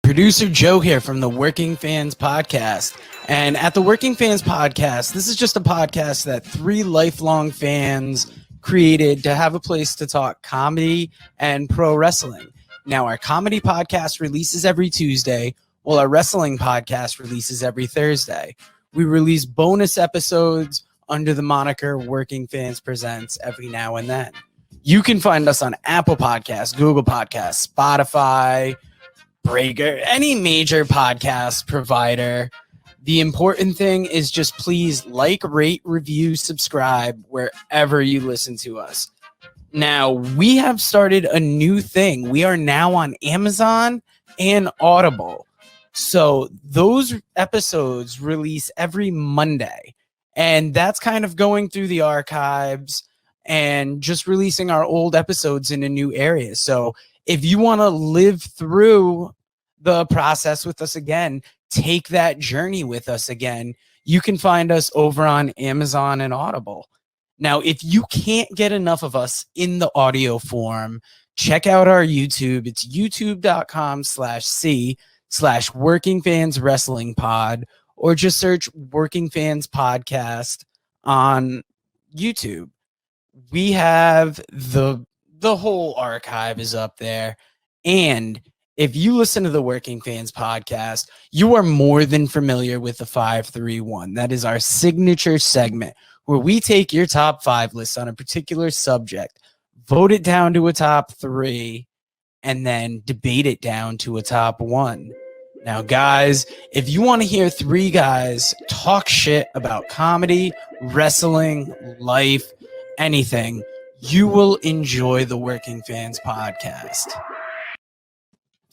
Producer Joe here from the Working Fans Podcast. And at the Working Fans Podcast, this is just a podcast that three lifelong fans created to have a place to talk comedy and pro wrestling. Now, our comedy podcast releases every Tuesday, while our wrestling podcast releases every Thursday. We release bonus episodes under the moniker Working Fans Presents every now and then. You can find us on Apple Podcasts, Google Podcasts, Spotify, Breaker, any major podcast provider. The important thing is just please like, rate, review, subscribe wherever you listen to us. Now, we have started a new thing. We are now on Amazon and Audible. So those episodes release every Monday. And that's kind of going through the archives and just releasing our old episodes in a new area. So if you want to live through the process with us again, take that journey with us again, you can find us over on Amazon and Audible. Now, if you can't get enough of us in the audio form, check out our YouTube. It's youtube.com/C/Working Fans Wrestling Pod, or just search Working Fans Podcast on YouTube. We have the whole archive is up there. And if you listen to the Working Fans Podcast, you are more than familiar with the 531. That is our signature segment where we take your top 5 lists on a particular subject, vote it down to a top 3, and then debate it down to a top 1. Now, guys, if you want to hear 3 guys talk shit about comedy, wrestling, life, anything, you will enjoy the Working Fans Podcast.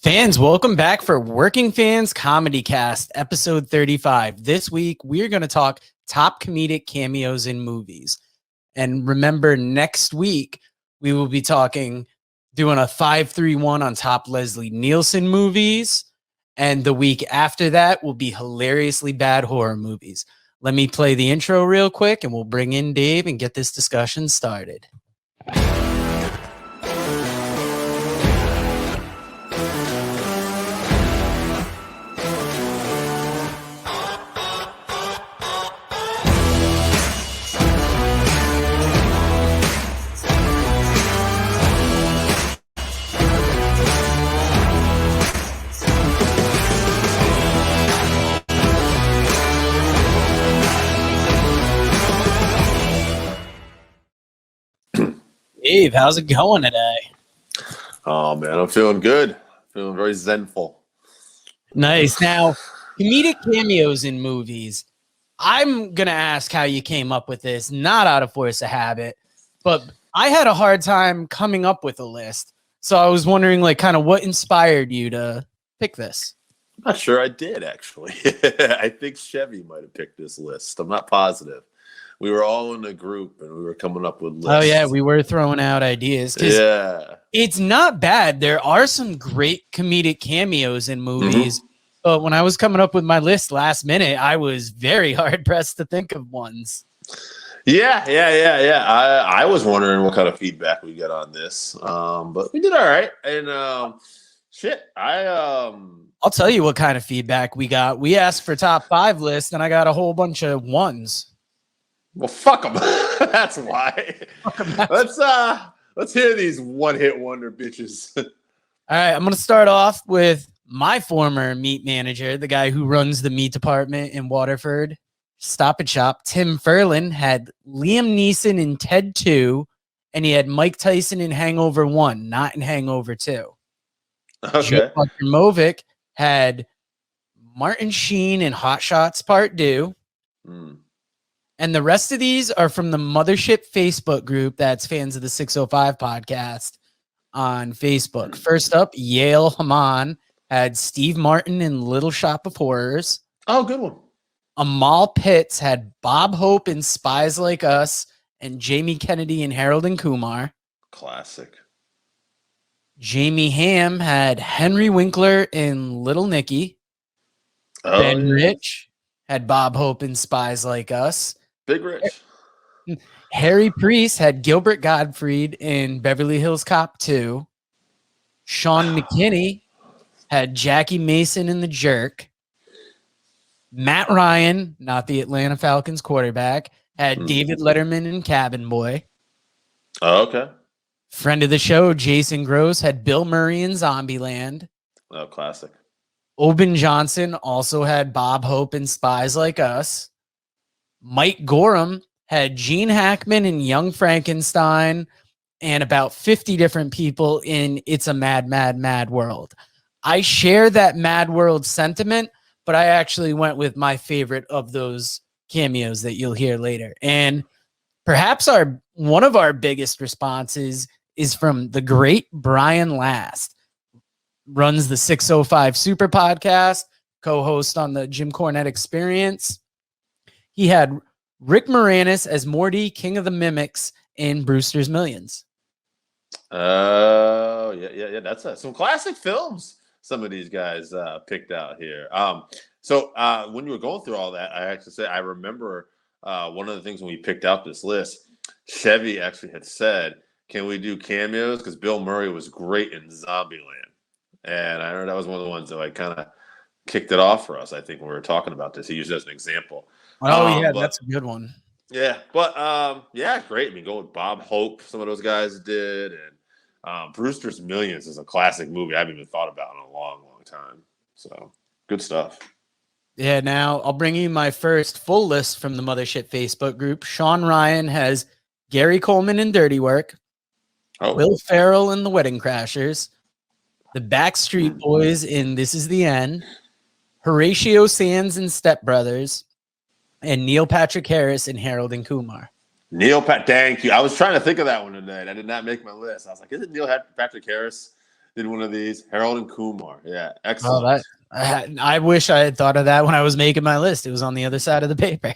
Fans, welcome back for Working Fans Comedycast, episode 35. This week, we're going to talk top comedic cameos in movies. And remember, next week, we will be doing a 531 on top Leslie Nielsen movies. And the week after that will be hilariously bad horror movies. Let me play the intro real quick, and we'll bring in Dave and get this discussion started. Dave, how's it going today? Oh, man, I'm feeling good. Feeling very zenful. Nice. Now, comedic cameos in movies. I'm going to ask how you came up with this, not out of force of habit, but I had a hard time coming up with a list. So I was wondering, kind of what inspired you to pick this? I'm not sure I did, actually. I think Chevy might have picked this list. I'm not positive. We were all in a group and we were coming up with lists. Oh, yeah, we were throwing out ideas. Yeah. It's not bad. There are some great comedic cameos in movies. Mm-hmm. But when I was coming up with my list last minute, I was very hard-pressed to think of ones. Yeah. I was wondering what kind of feedback we got on this. But we did all right. And I'll tell you what kind of feedback we got. We asked for top 5 lists, and I got a whole bunch of ones. Well, fuck them. That's why. Let's hear these one-hit wonder bitches. All right, I'm going to start off with my former meat manager, the guy who runs the meat department in Waterford, Stop and Shop. Tim Ferlin had Liam Neeson in Ted 2, and he had Mike Tyson in Hangover 1, not in Hangover 2. Okay. Movic had Martin Sheen in Hot Shots Part 2. And the rest of these are from the Mothership Facebook group. That's Fans of the 605 podcast on Facebook. First up, Yale Haman had Steve Martin in Little Shop of Horrors. Oh, good one. Amal Pitts had Bob Hope in Spies Like Us and Jamie Kennedy in Harold and Kumar. Classic. Jamie Hamm had Henry Winkler in Little Nicky. Ben Rich had Bob Hope in Spies Like Us. Big Rich. Harry Priest had Gilbert Gottfried in Beverly Hills Cop 2. Sean McKinney had Jackie Mason in The Jerk. Matt Ryan, not the Atlanta Falcons quarterback, had David Letterman in Cabin Boy. Oh, okay. Friend of the show, Jason Gross, had Bill Murray in Zombieland. Oh, classic. Obin Johnson also had Bob Hope in Spies Like Us. Mike Gorham had Gene Hackman in Young Frankenstein and about 50 different people in It's a Mad, Mad, Mad World. I share that Mad World sentiment, but I actually went with my favorite of those cameos that you'll hear later. And perhaps one of our biggest responses is from the great Brian Last. Runs the 605 Super Podcast, co-host on the Jim Cornette Experience. He had Rick Moranis as Morty, King of the Mimics in Brewster's Millions. Oh, yeah. That's some classic films some of these guys picked out here. So when you were going through all that, I actually say I remember one of the things when we picked out this list, Chevy actually had said, can we do cameos? Because Bill Murray was great in Zombieland. And I heard that was one of the ones that like kind of kicked it off for us, I think, when we were talking about this. He used it as an example. That's a good one. Yeah, but great. I mean, go with Bob Hope, some of those guys did. And Brewster's Millions is a classic movie I haven't even thought about in a long, long time. So good stuff. Yeah, now I'll bring you my first full list from the Mothership Facebook group. Sean Ryan has Gary Coleman in Dirty Work, Will Ferrell in The Wedding Crashers, the Backstreet Boys in This Is the End, Horatio Sands in Step Brothers, and Neil Patrick Harris in Harold and Kumar. Thank you. I was trying to think of that one tonight. I did not make my list. I was like, is it Neil Patrick Harris did one of these? Harold and Kumar. Yeah, excellent. I wish I had thought of that when I was making my list. It was on the other side of the paper.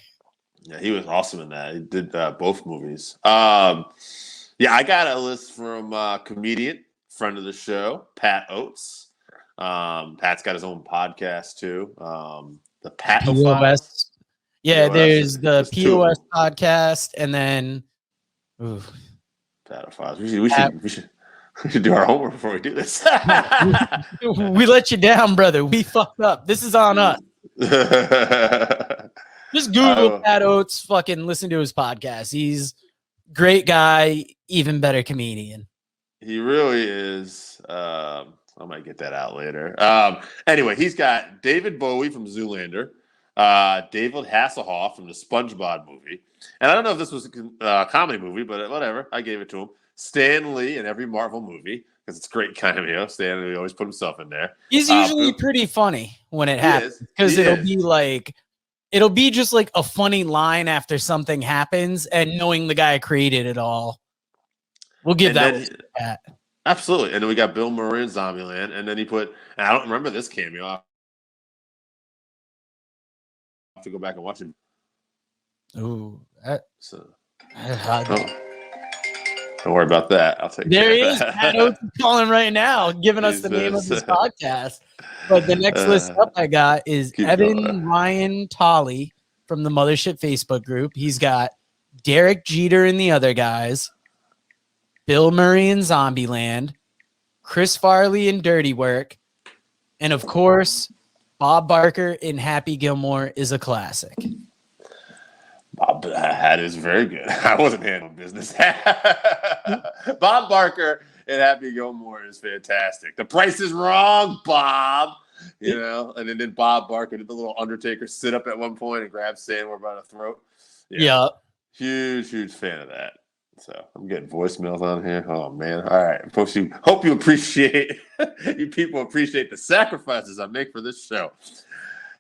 Yeah, he was awesome in that. He did both movies. I got a list from comedian, friend of the show, Pat Oates. Pat's got his own podcast too. The POS. Yeah, there's the POS podcast, and then Pat we should do our homework before we do this. We let you down, brother. We fucked up. This is on us. Just Google Pat Oates, fucking listen to his podcast. He's great guy, even better comedian. He really is. I might get that out later. Anyway, he's got David Bowie from Zoolander, David Hasselhoff from the SpongeBob movie. And I don't know if this was a comedy movie, but whatever. I gave it to him. Stan Lee in every Marvel movie, because it's great cameo. Stan Lee always put himself in there. He's usually pretty funny when it happens, because it'll be just like a funny line after something happens, and knowing the guy created it all. We'll give that. Absolutely. And then we got Bill Murray in Zombieland, and then he put, and I don't remember this cameo. I'll have to go back and watch it. Ooh. Don't worry about that. I'll take there he is. Pat Oates is calling right now, giving us the name of his podcast. But the next list up I got is Evan Ryan Tolley from the Mothership Facebook group. He's got Derek Jeter and the Other Guys, Bill Murray in Zombieland, Chris Farley in Dirty Work, and of course, Bob Barker in Happy Gilmore is a classic. Bob, that is very good. I wasn't handling business. Bob Barker and Happy Gilmore is fantastic. The Price is Wrong, Bob. You know, and then Bob Barker did the little Undertaker sit up at one point and grab Sandler by the throat. Yeah. Huge fan of that. So I'm getting voicemails on here. Oh man. All right. Folks, hope you appreciate you people appreciate the sacrifices I make for this show.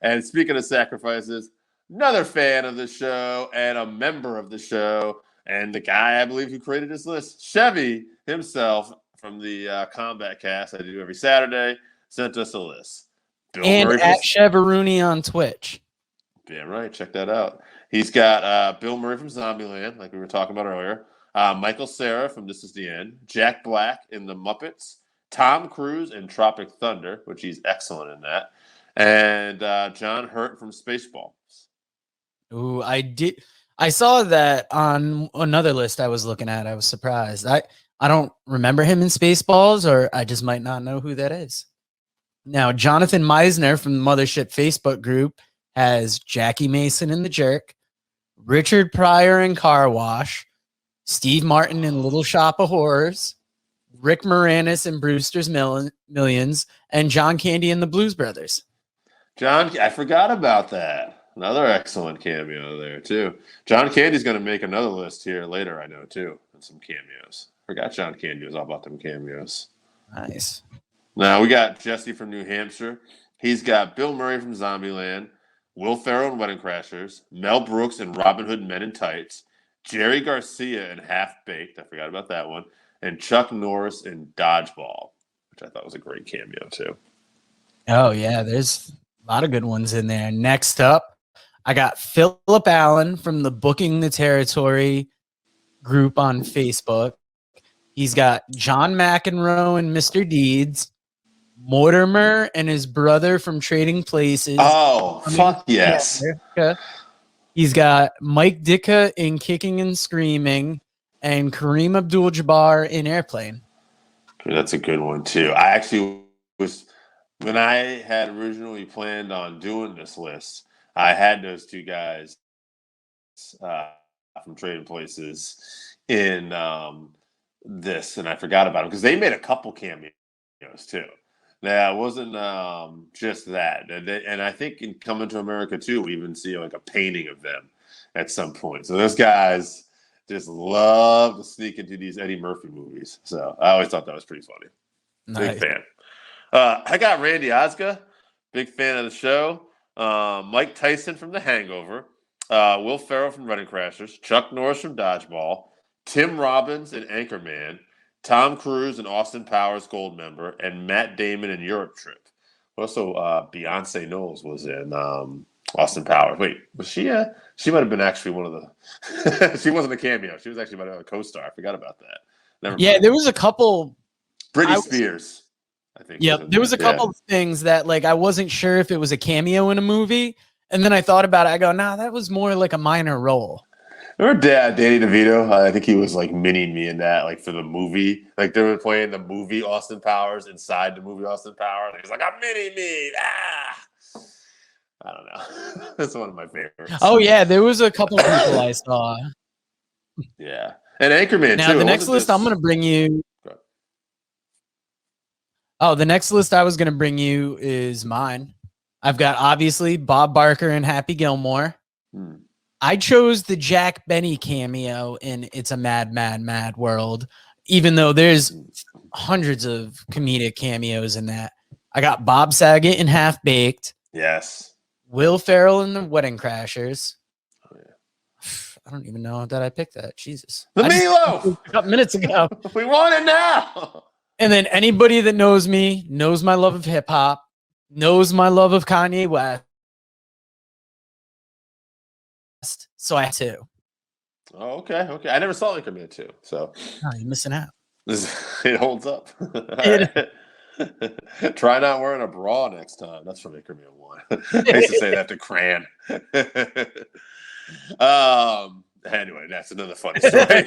And speaking of sacrifices, another fan of the show and a member of the show, and the guy I believe who created this list, Chevy himself from the Combat Cast I do every Saturday, sent us a list. Bill and Murray at Cheveroonie on Twitch. Yeah, right. Check that out. He's got Bill Murray from Zombieland, like we were talking about earlier. Michael Cera from This Is the End. Jack Black in The Muppets. Tom Cruise in Tropic Thunder, which he's excellent in that. And John Hurt from Spaceballs. Ooh, I saw that on another list I was looking at. I was surprised. I don't remember him in Spaceballs, or I just might not know who that is. Now, Jonathan Meisner from the Mothership Facebook group has Jackie Mason in The Jerk, Richard Pryor in Car Wash, Steve Martin in Little Shop of Horrors, Rick Moranis in Brewster's Millions, and John Candy in the Blues Brothers. John, I forgot about that. Another excellent cameo there, too. John Candy's going to make another list here later, I know, too, and some cameos. Forgot John Candy was all about them cameos. Nice. Now, we got Jesse from New Hampshire. He's got Bill Murray from Zombieland, Will Ferrell in Wedding Crashers, Mel Brooks in Robin Hood Men in Tights, Jerry Garcia in Half Baked. I forgot about that one. And Chuck Norris in Dodgeball, which I thought was a great cameo, too. Oh, yeah. There's a lot of good ones in there. Next up, I got Philip Allen from the Booking the Territory group on Facebook. He's got John McEnroe and Mr. Deeds, Mortimer and his brother from Trading Places. Oh, fuck yes. He's got Mike Ditka in Kicking and Screaming and Kareem Abdul-Jabbar in Airplane. That's a good one, too. I actually was, when I had originally planned on doing this list, I had those two guys from Trading Places in this, and I forgot about them because they made a couple cameos, too. Now, it wasn't just that. And I think in Coming to America, too, we even see like a painting of them at some point. So those guys just love to sneak into these Eddie Murphy movies. So I always thought that was pretty funny. Nice. Big fan. I got Randy Osga, big fan of the show. Mike Tyson from The Hangover. Will Ferrell from Wedding Crashers. Chuck Norris from Dodgeball. Tim Robbins in Anchorman. Tom Cruise and Austin Powers Goldmember, and Matt Damon in Europe Trip. Also, Beyonce Knowles was in Austin Powers. Wait, was she? She might have been actually one of the. She wasn't a cameo. She was actually a co-star. I forgot about that. Never mind. There was a couple. Britney Spears, I think. Yeah, there was a couple of things that like I wasn't sure if it was a cameo in a movie, and then I thought about it. I go, nah, that was more like a minor role. Remember Danny DeVito? I think he was like mining me in that, like for the movie. Like they were playing the movie Austin Powers inside the movie Austin Powers. He's like, I'm mini me. Ah, I don't know. That's one of my favorites. Oh yeah, there was a couple of people I saw. Yeah, and Anchorman now, too. The next list I'm going to bring you. Oh, the next list I was going to bring you is mine. I've got obviously Bob Barker and Happy Gilmore. I chose the Jack Benny cameo in It's a Mad, Mad, Mad World, even though there's hundreds of comedic cameos in that. I got Bob Saget in Half Baked. Yes. Will Ferrell in The Wedding Crashers. Oh, yeah. I don't even know that I picked that. Jesus. The Meatloaf! A couple minutes ago. We want it now! And then anybody that knows me, knows my love of hip-hop, knows my love of Kanye West. So I have to. Oh, okay. I never saw Anchorman 2, so. Oh, you're missing out. It holds up. Try not wearing a bra next time. That's from Anchorman 1. I used to say that to Cran. Anyway, that's another funny story.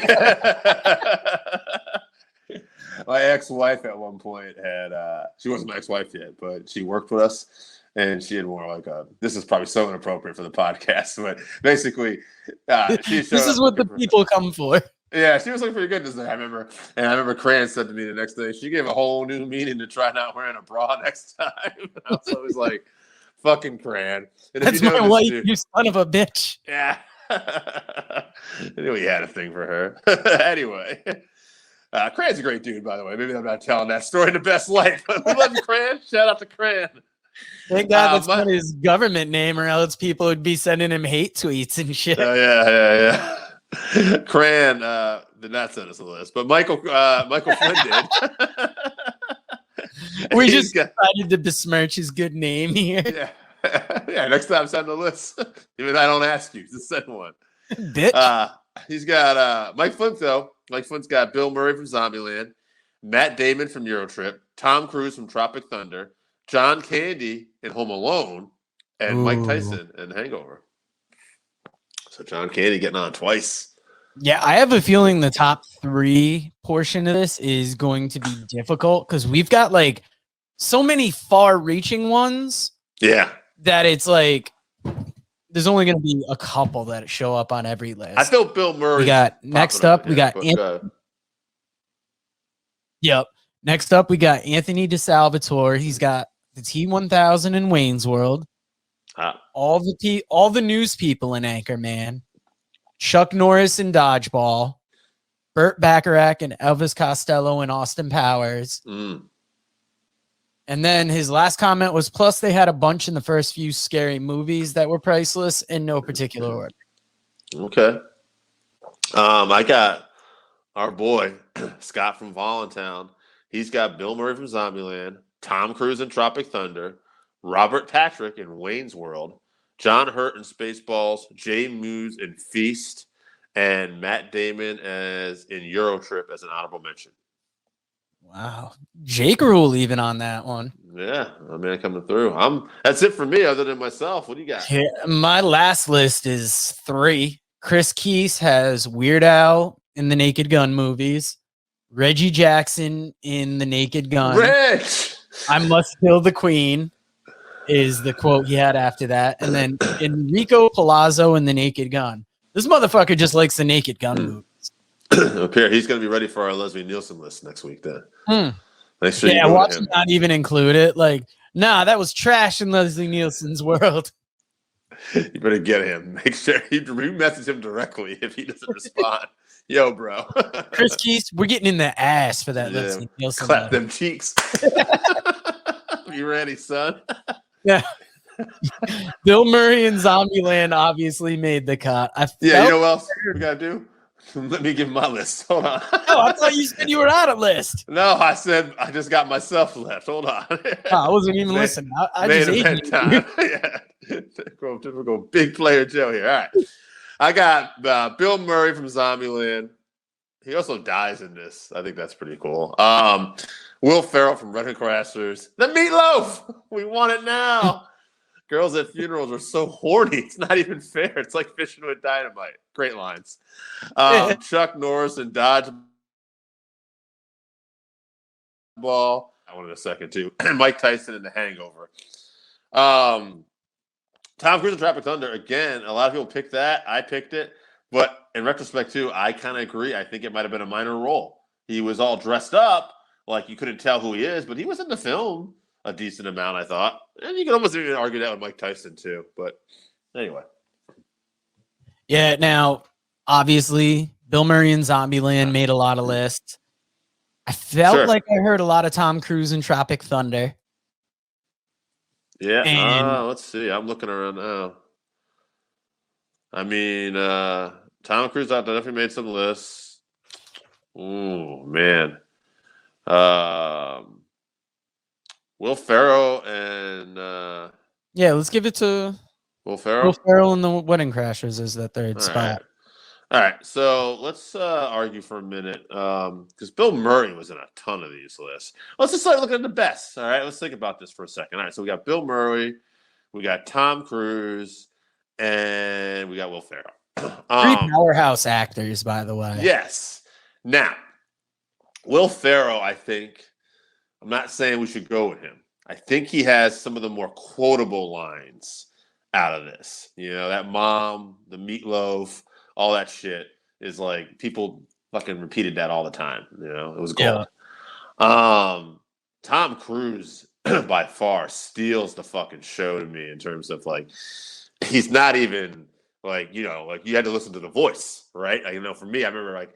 My ex-wife at one point had, she wasn't my ex-wife yet, but she worked with us. And she had more like this is probably so inappropriate for the podcast, but basically, this is what the people come for. Yeah, she was looking pretty good this day, I remember Cran said to me the next day, she gave a whole new meaning to try not wearing a bra next time. I was always like, fucking Cran. And that's my wife, you son of a bitch. Yeah. I knew he had a thing for her. Anyway. Cran's a great dude, by the way. Maybe I'm not telling that story in the best light, but we love Cran. Shout out to Cran. Thank God that's not his government name, or else people would be sending him hate tweets and shit. Yeah. Cran did not send us a list, but Michael Flynn did. We just decided to besmirch his good name here. Yeah. Next time, send a list. Even I don't ask you, just send one. Bitch. He's got Mike Flint though. Mike Flint's got Bill Murray from Zombieland, Matt Damon from Eurotrip, Tom Cruise from Tropic Thunder, John Candy in Home Alone, and Mike Tyson in Hangover. So John Candy getting on twice. Yeah, I have a feeling the top 3 portion of this is going to be difficult because we've got like so many far-reaching ones Yeah. that it's like there's only going to be a couple that show up on every list. I feel Bill Murray. We got next up. We got Yep. Next up, we got Anthony DeSalvatore. He's got the T-1000 in Wayne's World. All the news people in Anchorman. Chuck Norris in Dodgeball. Burt Bacharach and Elvis Costello and Austin Powers. Mm. And then his last comment was, plus they had a bunch in the first few scary movies that were priceless in no particular order. Okay. I got our boy, Scott from Voluntown. He's got Bill Murray from Zombieland, Tom Cruise in Tropic Thunder, Robert Patrick in Wayne's World, John Hurt in Spaceballs, Jay Muse in Feast, and Matt Damon as in Eurotrip as an honorable mention. Wow. Jake Rule even on that one. Yeah, I mean, coming through. That's it for me other than myself. What do you got? Yeah, my last list is 3. Chris Keese has Weird Al in the Naked Gun movies. Reggie Jackson in the Naked Gun. Rich! I must kill the queen is the quote he had after that. And then Enrico Palazzo in the Naked Gun. This motherfucker just likes the Naked Gun movies. Okay, he's going to be ready for our Leslie Nielsen list next week then. Make sure yeah, watch him not even include it. Like, nah, that was trash in Leslie Nielsen's world. You better get him. Make sure you message him directly if he doesn't respond. Yo, bro. Chris Keese, we're getting in the ass for that Leslie Nielsen. Clap them cheeks. You ready, son? Yeah. Bill Murray and Zombieland obviously made the cut. You know what else we got to do? Let me give my list. Hold on. Oh, I thought you said you were on a list. No, I said I just got myself left. Hold on. I wasn't even listening. I just ate time. Yeah. Typical big player Joe here. All right. I got Bill Murray from Zombieland. He also dies in this. I think that's pretty cool. Will Ferrell from Running Crashers. The Meatloaf. We want it now. Girls at funerals are so horny. It's not even fair. It's like fishing with dynamite. Great lines. Chuck Norris and Dodgeball. I wanted a second too. And Mike Tyson in The Hangover. Tom Cruise in Tropic Thunder. Again, a lot of people picked that. I picked it. But in retrospect too, I kind of agree. I think it might have been a minor role. He was all dressed up. Like you couldn't tell who he is. But he was in the film a decent amount, I thought. And you could almost even argue that with Mike Tyson too. But anyway. Yeah, now, obviously, Bill Murray and Zombieland made a lot of lists. I felt like I heard a lot of Tom Cruise in Tropic Thunder. Yeah, let's see. I'm looking around now. I mean, Tom Cruise out there definitely made some lists. Oh, man. Will Ferrell and yeah, let's give it to Will Ferrell. Will Ferrell and the Wedding Crashers is that third spot. All right, so let's argue for a minute because Bill Murray was in a ton of these lists. Let's just start looking at the best. All right, let's think about this for a second. All right, so we got Bill Murray, we got Tom Cruise, and we got Will Ferrell. 3 powerhouse actors, by the way. Yes. Now, Will Ferrell, I think, I'm not saying we should go with him. I think he has some of the more quotable lines out of this. You know, that mom, the meatloaf, all that shit is like people fucking repeated that all the time. You know, it was gold. Yeah. Tom Cruise by far steals the fucking show to me in terms of like, he's not even like, you know, like you had to listen to the voice, right? Like, you know, for me, I remember like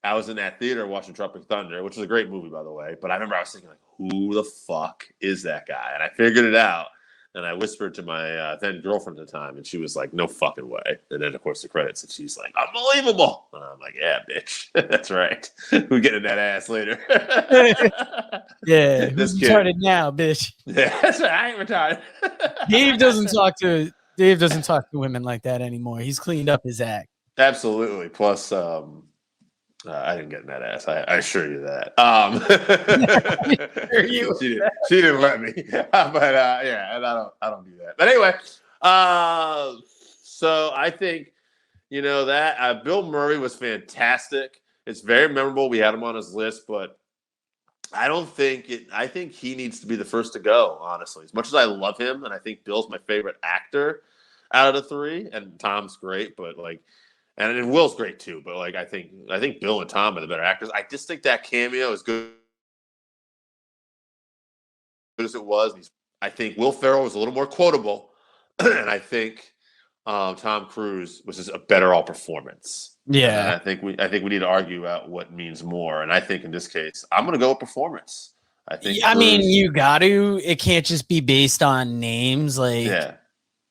I was in that theater watching Tropic Thunder, which is a great movie, by the way. But I remember I was thinking like, who the fuck is that guy? And I figured it out. And I whispered to my then girlfriend at the time, and she was like, no fucking way. And then, of course, the credits, and she's like, unbelievable. And I'm like, yeah, bitch. That's right. We're getting that ass later. Yeah, who's retarded now, bitch? Yeah, that's right. I ain't retarded. Dave doesn't talk to women like that anymore. He's cleaned up his act. Absolutely. Plus, I didn't get in that ass. I assure you that. She didn't let me. But yeah, and I don't do that. But anyway, so I think you know that Bill Murray was fantastic. It's very memorable. We had him on his list, but I don't think it. I think he needs to be the first to go. Honestly, as much as I love him, and I think Bill's my favorite actor out of the three, and Tom's great, but like, and Will's great too. But like, I think Bill and Tom are the better actors. I just think that cameo is good as it was. I think Will Ferrell was a little more quotable, and I think Tom Cruise was just a better all performance. Yeah. And I think we need to argue out what means more. And I think in this case, I'm going to go with performance. I think. I mean, you got to. It can't just be based on names, like,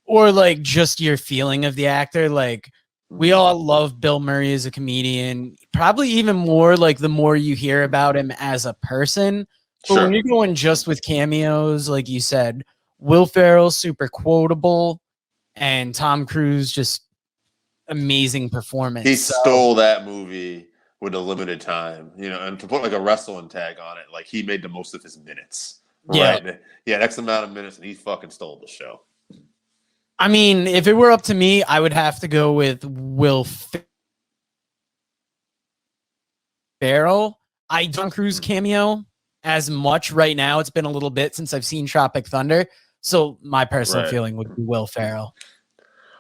or like just your feeling of the actor. Like, we all love Bill Murray as a comedian. Probably even more like the more you hear about him as a person. But when you're going just with cameos, like you said, Will Ferrell super quotable, and Tom Cruise just amazing performance. He stole that movie with a limited time, and to put like a wrestling tag on it, like he made the most of his minutes. Yeah. Right? He had X amount of minutes, and he fucking stole the show. I mean, if it were up to me, I would have to go with Will Ferrell. Tom Cruise cameo as much right now. It's been a little bit since I've seen Tropic Thunder. So my personal feeling would be Will Ferrell.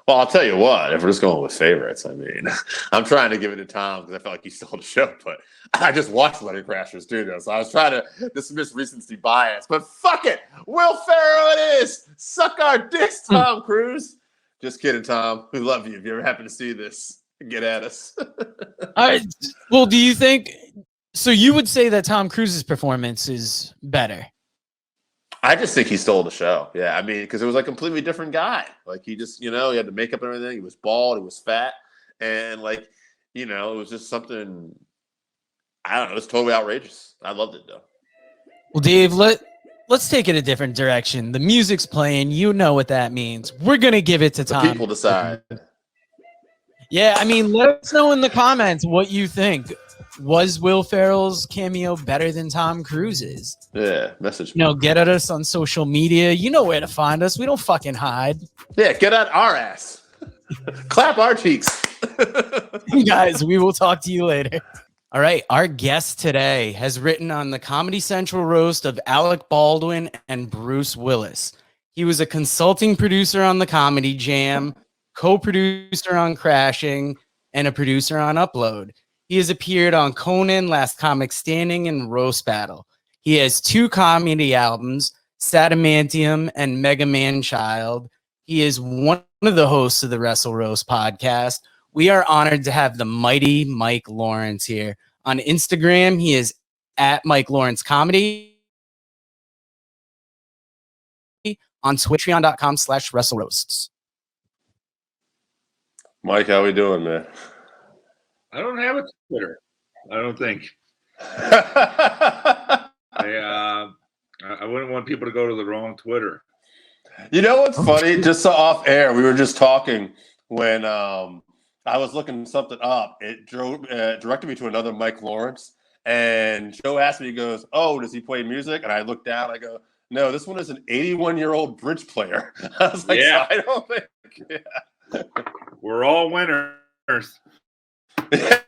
Well, I'll tell you what, if we're just going with favorites, I mean, I'm trying to give it to Tom because I felt like he stole the show, but I just watched Wedding Crashers too, though, so I was trying to dismiss recency bias. But fuck it, Will Ferrell it is. Suck our dicks, Tom Cruise. Just kidding, Tom. We love you. If you ever happen to see this, get at us. Well, do you think, so you would say that Tom Cruise's performance is better? I just think he stole the show. Yeah, I mean, because it was a completely different guy. Like he just, he had the makeup and everything. He was bald. He was fat, and it was just something. I don't know. It was totally outrageous. I loved it though. Well, Dave, let's take it a different direction. The music's playing. You know what that means. We're gonna give it to Tom. People decide. Yeah, I mean, let us know in the comments what you think. Was Will Ferrell's cameo better than Tom Cruise's? Yeah, message me. Get at us on social media. You know where to find us. We don't fucking hide. Yeah, get at our ass. Clap our cheeks. Guys, we will talk to you later. All right, our guest today has written on the Comedy Central roast of Alec Baldwin and Bruce Willis. He was a consulting producer on The Comedy Jam, co-producer on Crashing, and a producer on Upload. He has appeared on Conan, Last Comic Standing, and Roast Battle. He has 2 comedy albums, Sadamantium and Mega Man Child. He is one of the hosts of the Wrestle Roast podcast. We are honored to have the mighty Mike Lawrence here. On Instagram, he is at Mike Lawrence Comedy. On Patreon.com/WrestleRoasts. Mike, how we doing, man? I don't have a Twitter. I don't think. I wouldn't want people to go to the wrong Twitter. You know what's funny? Just so off air, we were just talking when I was looking something up. It directed me to another Mike Lawrence, and Joe asked me, he goes, "Oh, does he play music?" And I looked down, I go, "No, this one is an 81-year-old bridge player." I was like, yeah. So I don't think. Yeah. We're all winners. I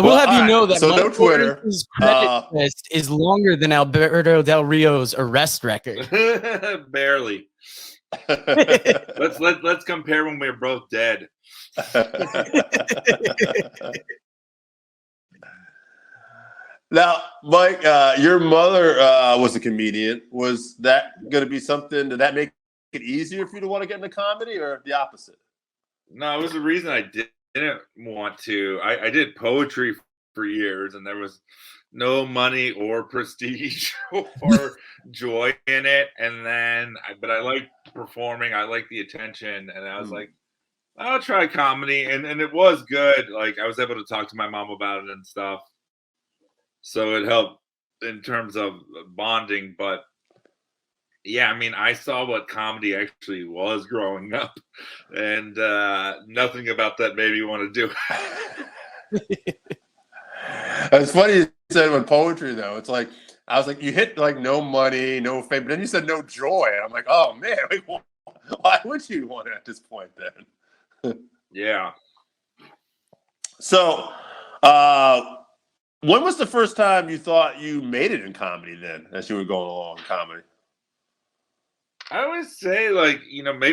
will have you know that so no Twitter. Credit list is longer than Alberto Del Rio's arrest record. Barely. Let's compare when we're both dead. Now, Mike, your mother was a comedian. Was that going to be something? Did that make it easier for you to want to get into comedy, or the opposite? No, it was the reason I didn't want to. I did poetry for years, and there was no money or prestige or joy in it. And then, but I liked performing. I liked the attention, and I was like, I'll try comedy, and it was good. Like I was able to talk to my mom about it and stuff, so it helped in terms of bonding. But yeah, I mean, I saw what comedy actually was growing up, and nothing about that made me want to do it. It's funny you said with poetry, though. It's like, I was like, you hit like no money, no fame, but then you said no joy. And I'm like, oh, man, like, why would you want it at this point then? Yeah. So When was the first time you thought you made it in comedy then, as you were going along in comedy? I would say, like,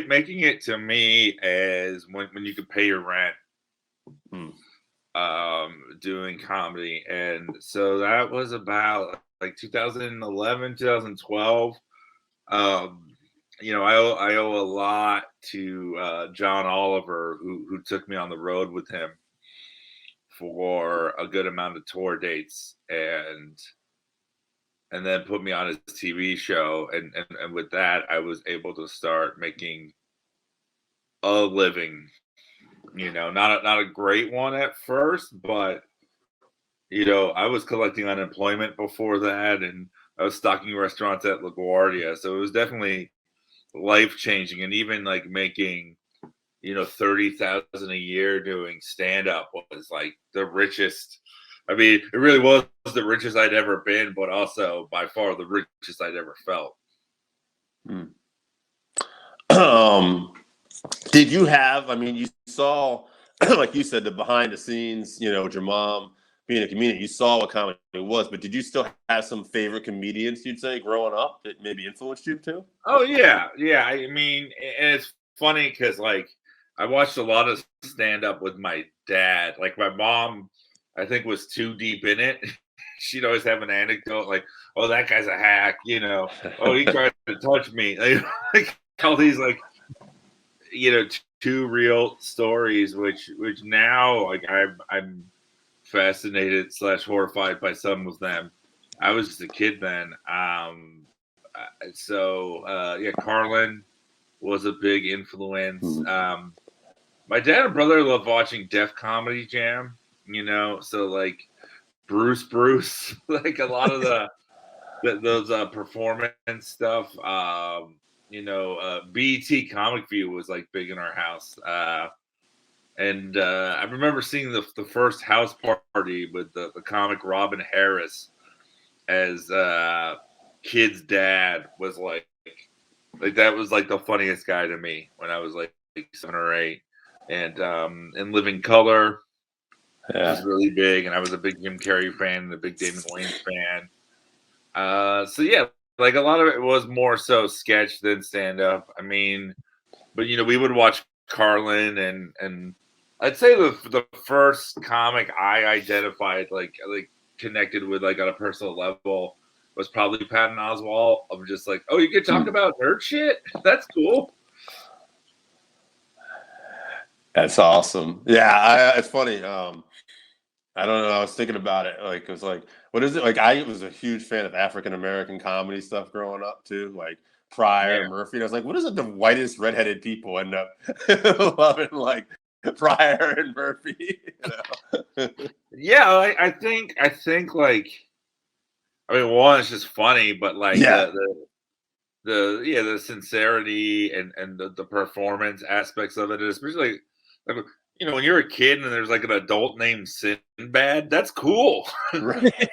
making it to me as when you could pay your rent, doing comedy. And so that was about like 2011, 2012. I owe a lot to John Oliver, who took me on the road with him for a good amount of tour dates, and then put me on his TV show, and with that I was able to start making a living. Not a great one at first, but I was collecting unemployment before that, and I was stocking restaurants at LaGuardia, so it was definitely life changing. And even like making 30,000 a year doing stand up was like the richest. I mean, it really was the richest I'd ever been, but also by far the richest I'd ever felt. Did you have, I mean, you saw, like you said, the behind the scenes, with your mom being a comedian, you saw what comedy was, but did you still have some favorite comedians, you'd say, growing up that maybe influenced you too? Oh, yeah. Yeah. I mean, and it's funny because, like, I watched a lot of stand up with my dad. Like, my mom, I think, was too deep in it. She'd always have an anecdote like, "Oh, that guy's a hack," "Oh, he tried to touch me." Like all these, like, two real stories, which now, like, I'm fascinated / horrified by some of them. I was just a kid then. Carlin was a big influence. My dad and brother loved watching Def Comedy Jam, so like Bruce, like a lot of those performance stuff. BET Comic View was like big in our house. And I remember seeing the first house party with the comic Robin Harris as kid's dad. Was like that was like the funniest guy to me when I was like 7 or 8. And In Living Color was really big, and I was a big Jim Carrey fan and a big Damon Wayans fan. So yeah, like a lot of it was more so sketch than stand up. I mean, but we would watch Carlin, and I'd say the first comic I identified like connected with, like, on a personal level, was probably Patton Oswalt. Of just like, oh, you can talk about nerd shit? That's cool. That's awesome. Yeah, it's funny. I don't know. I was thinking about it. Like, it was like, what is it? Like, I was a huge fan of African American comedy stuff growing up too, like Pryor, Murphy. And I was like, what is it? The whitest redheaded people end up loving, like Pryor and Murphy. Yeah, I think like, I mean, one, it's just funny, but like the sincerity and the performance aspects of it, especially like, when you're a kid and there's like an adult named Sinbad, that's cool. Right.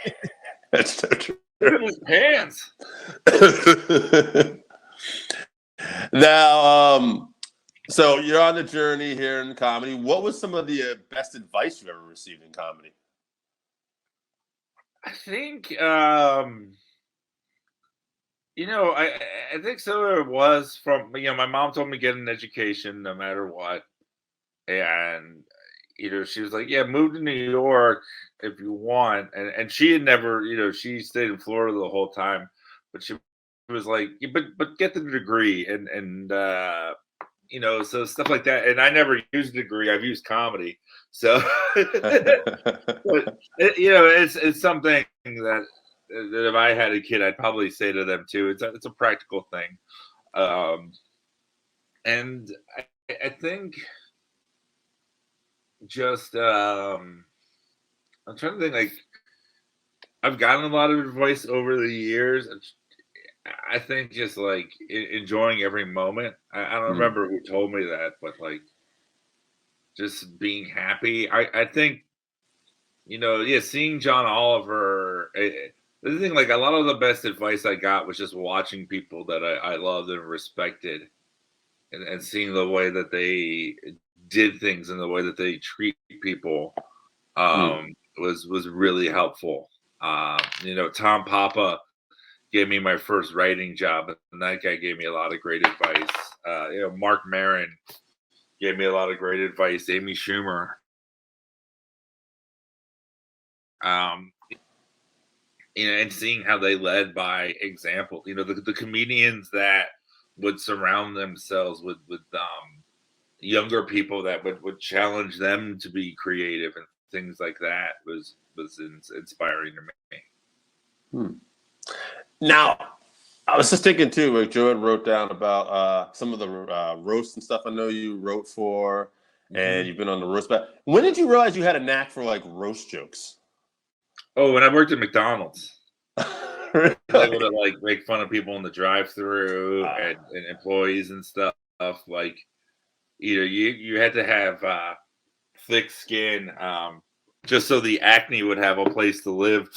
That's so true. In his pants. Now, so you're on the journey here in comedy. What was some of the best advice you've ever received in comedy? I think, I think some of it was from, my mom told me get an education no matter what. And, she was like, yeah, move to New York if you want. And she had never, she stayed in Florida the whole time, but she was like, yeah, but get the degree and so stuff like that. And I never used a degree. I've used comedy. So, but it's something that if I had a kid, I'd probably say to them too. It's a practical thing. And I think just, I'm trying to think, like, I've gotten a lot of advice over the years. I think just like enjoying every moment. I don't remember who told me that, but like just being happy. I think, seeing John Oliver, the thing, like, a lot of the best advice I got was just watching people that I loved and respected, and seeing the way that they did things and the way that they treat people. was really helpful. Tom Papa gave me my first writing job, and that guy gave me a lot of great advice. Mark Maron gave me a lot of great advice. Amy Schumer. And seeing how they led by example. The comedians that would surround themselves with younger people that would challenge them to be creative and things like that was inspiring to me. Now, I was just thinking too, like Jordan wrote down about some of the roasts and stuff I know you wrote for, and you've been on the roast battle. When did you realize you had a knack for like roast jokes? Oh, when I worked at McDonald's. Really? Able to like make fun of people in the drive-through and employees and stuff. Like, you had to have thick skin just so the acne would have a place to live.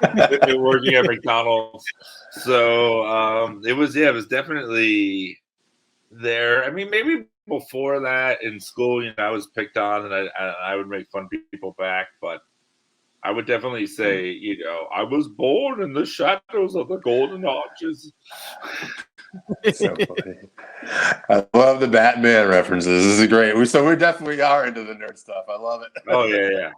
Working at McDonald's, so it was definitely there. I mean, maybe before that in school, I was picked on, and I would make fun of people back, but I would definitely say, I was born in the shadows of the golden arches. So funny. I love the Batman references. This is great. We definitely are into the nerd stuff. I love it. Oh yeah.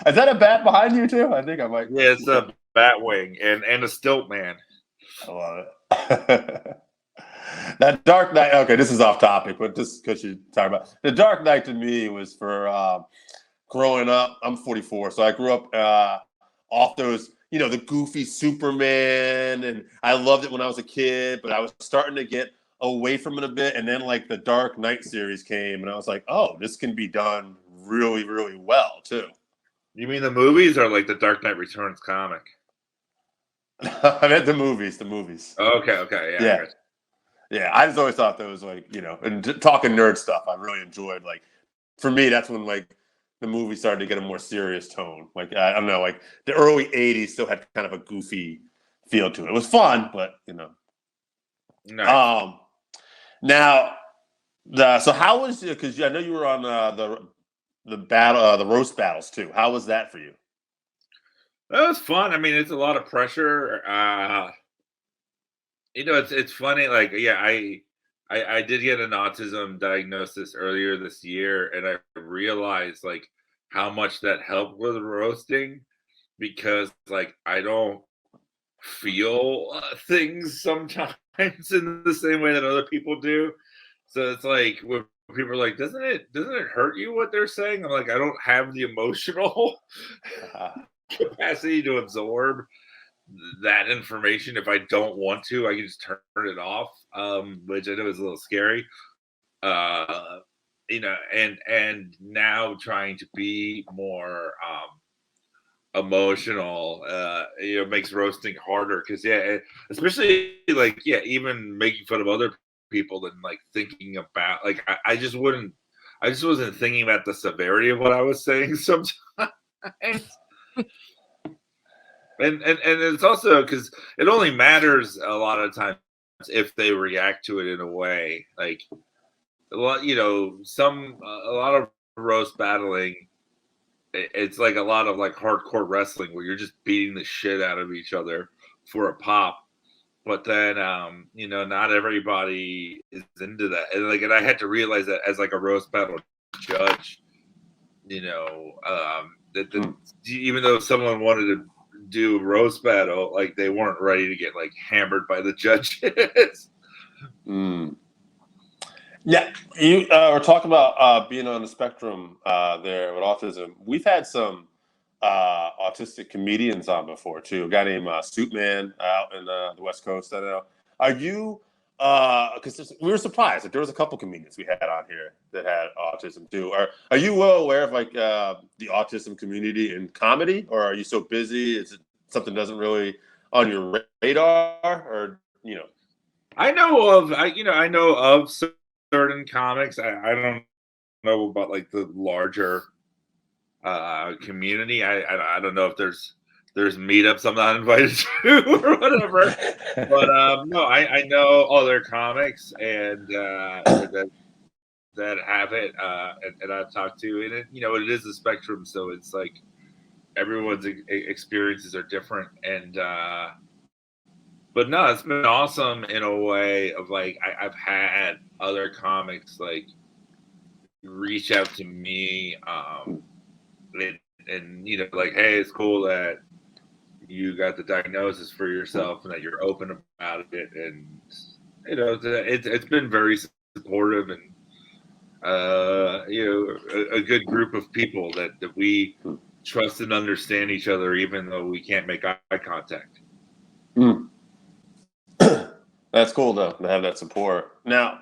Is that a bat behind you too? I think I might. Yeah, it's a Batwing and a stilt man. I love it. That Dark Knight. Okay, this is off topic, but just because you talk about the Dark Knight to me was for growing up. I'm 44, so I grew up off those, the goofy Superman, and I loved it when I was a kid. But I was starting to get away from it a bit, and then like the Dark Knight series came, and I was like, oh, this can be done really, really well too. You mean the movies or like the Dark Knight Returns comic? I meant the movies. Okay. Yeah. I just always thought that was like, and talking nerd stuff, I really enjoyed. Like, for me, that's when like the movie started to get a more serious tone. Like, I don't know, like the early 80s still had kind of a goofy feel to it. It was fun, but Nice. Now, so how was it? Because I know you were on the battle, the roast battles too. How was that for you? That was fun. I mean, it's a lot of pressure. It's funny. Like, yeah, I did get an autism diagnosis earlier this year, and I realized like how much that helped with roasting, because like I don't feel things sometimes in the same way that other people do. So it's like when people are like, doesn't it hurt you what they're saying? I'm like, I don't have the emotional capacity to absorb that information. If I don't want to, I can just turn it off, which I know is a little scary. And now trying to be more emotional, makes roasting harder, because especially like even making fun of other people and like thinking about like I just wasn't thinking about the severity of what I was saying sometimes. And it's also because it only matters a lot of times if they react to it in a way like a lot of roast battling. It's like a lot of like hardcore wrestling where you're just beating the shit out of each other for a pop. But then, not everybody is into that. And I had to realize that as like a roast battle judge, that even though someone wanted to do roast battle, like they weren't ready to get like hammered by the judges. Yeah, you were talking about being on the spectrum there with autism. We've had some autistic comedians on before too. A guy named Suitman out in the West Coast. I know. Are you? Because we were surprised that there was a couple comedians we had on here that had autism too. Are you well aware of like the autism community in comedy, or are you so busy? Is it something that doesn't really on your radar, or I know of certain comics. I don't know about like the larger community. I don't know if there's meetups I'm not invited to or whatever. But no, I know other comics, and that have it, and I've talked to, and it is a spectrum, so it's like everyone's experiences are different, and but no, it's been awesome in a way of like I've had other comics like reach out to me, and like, hey, it's cool that you got the diagnosis for yourself and that you're open about it, and it's been very supportive, and a good group of people that we trust and understand each other, even though we can't make eye contact. That's cool though, to have that support. Now,